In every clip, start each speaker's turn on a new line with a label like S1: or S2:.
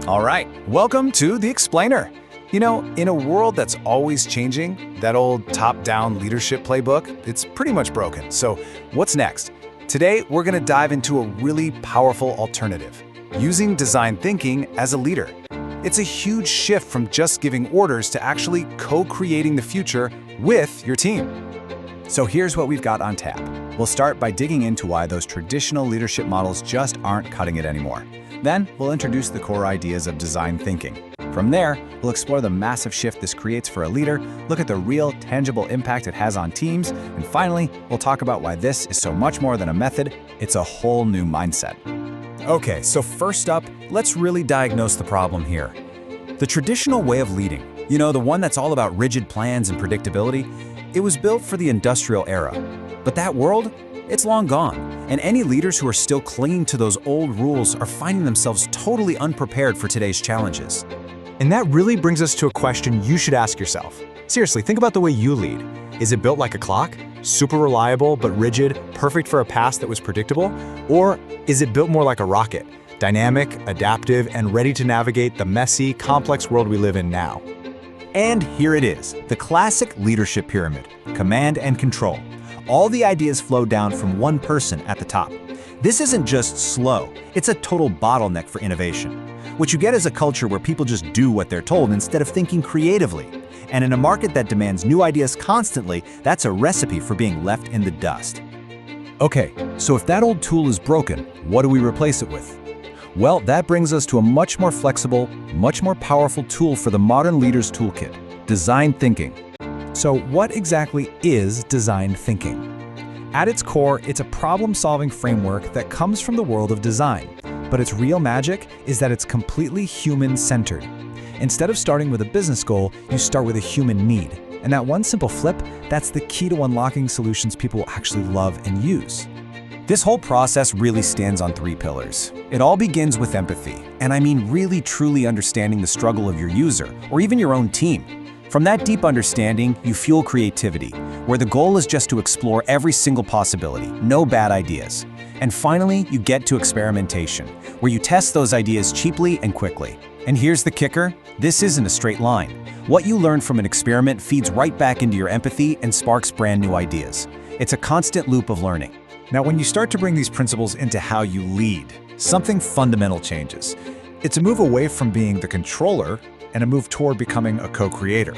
S1: All right, welcome to The Explainer. You know, in a world that's always changing, that old top-down leadership playbook, it's pretty much broken. So what's next? Today, we're going to dive into a really powerful alternative, using design thinking as a leader. It's a huge shift from just giving orders to actually co-creating the future with your team. So here's what we've got on tap. We'll start by digging into why those traditional leadership models just aren't cutting it anymore. Then, we'll introduce the core ideas of design thinking. From there, we'll explore the massive shift this creates for a leader, look at the real, tangible impact it has on teams, and finally, we'll talk about why this is so much more than a method, it's a whole new mindset. Okay, so first up, let's really diagnose the problem here. The traditional way of leading, the one that's all about rigid plans and predictability, it was built for the industrial era. But that world, it's long gone, and any leaders who are still clinging to those old rules are finding themselves totally unprepared for today's challenges.
S2: And that really brings us to a question you should ask yourself. Seriously, think about the way you lead. Is it built like a clock? Super reliable but rigid, perfect for a past that was predictable? Or is it built more like a rocket? Dynamic, adaptive, and ready to navigate the messy, complex world we live in now?
S1: And here it is, the classic leadership pyramid, command and control. All the ideas flow down from one person at the top. This isn't just slow, it's a total bottleneck for innovation. What you get is a culture where people just do what they're told instead of thinking creatively. And in a market that demands new ideas constantly, that's a recipe for being left in the dust. Okay, so if that old tool is broken, what do we replace it with? Well, that brings us to a much more flexible, much more powerful tool for the modern leader's toolkit, design thinking. So what exactly is design thinking? At its core, it's a problem-solving framework that comes from the world of design, but its real magic is that it's completely human-centered. Instead of starting with a business goal, you start with a human need. And that one simple flip, that's the key to unlocking solutions people will actually love and use. This whole process really stands on three pillars. It all begins with empathy, and I mean really truly understanding the struggle of your user, or even your own team. From that deep understanding, you fuel creativity, where the goal is just to explore every single possibility, no bad ideas. And finally, you get to experimentation, where you test those ideas cheaply and quickly. And here's the kicker, this isn't a straight line. What you learn from an experiment feeds right back into your empathy and sparks brand new ideas. It's a constant loop of learning. Now, when you start to bring these principles into how you lead, something fundamental changes. It's a move away from being the controller and a move toward becoming a co-creator.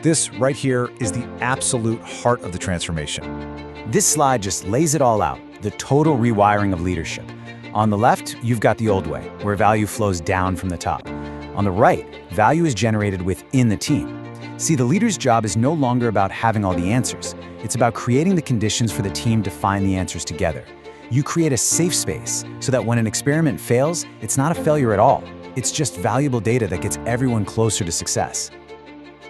S1: This right here is the absolute heart of the transformation. This slide just lays it all out, the total rewiring of leadership. On the left, you've got the old way, where value flows down from the top. On the right, value is generated within the team. See, the leader's job is no longer about having all the answers. It's about creating the conditions for the team to find the answers together. You create a safe space so that when an experiment fails, it's not a failure at all. It's just valuable data that gets everyone closer to success.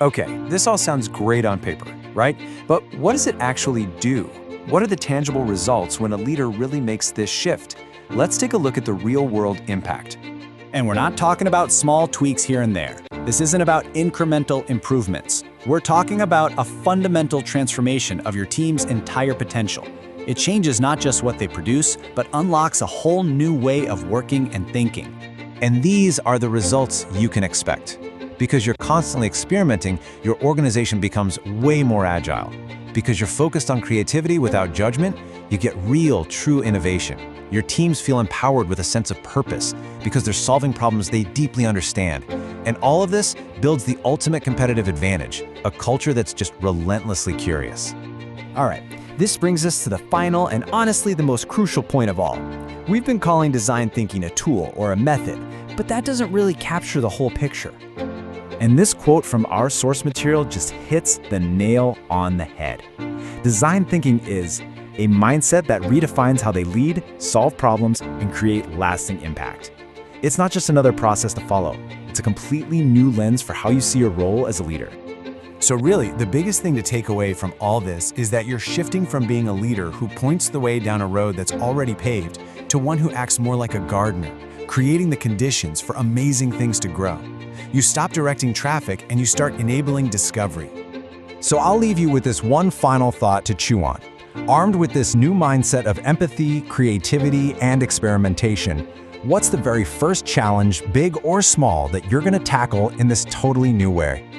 S1: Okay, this all sounds great on paper, right? But what does it actually do? What are the tangible results when a leader really makes this shift? Let's take a look at the real-world impact. And we're not talking about small tweaks here and there. This isn't about incremental improvements. We're talking about a fundamental transformation of your team's entire potential. It changes not just what they produce, but unlocks a whole new way of working and thinking. And these are the results you can expect. Because you're constantly experimenting, your organization becomes way more agile. Because you're focused on creativity without judgment, you get real, true innovation. Your teams feel empowered with a sense of purpose because they're solving problems they deeply understand. And all of this builds the ultimate competitive advantage, a culture that's just relentlessly curious. All right, this brings us to the final and honestly the most crucial point of all. We've been calling design thinking a tool or a method, but that doesn't really capture the whole picture. And this quote from our source material just hits the nail on the head. Design thinking is a mindset that redefines how they lead, solve problems, and create lasting impact. It's not just another process to follow. It's a completely new lens for how you see your role as a leader. So really, the biggest thing to take away from all this is that you're shifting from being a leader who points the way down a road that's already paved to one who acts more like a gardener, creating the conditions for amazing things to grow. You stop directing traffic and you start enabling discovery. So I'll leave you with this one final thought to chew on. Armed with this new mindset of empathy, creativity, and experimentation,
S2: What's the very first challenge, big or small, that you're going to tackle in this totally new way?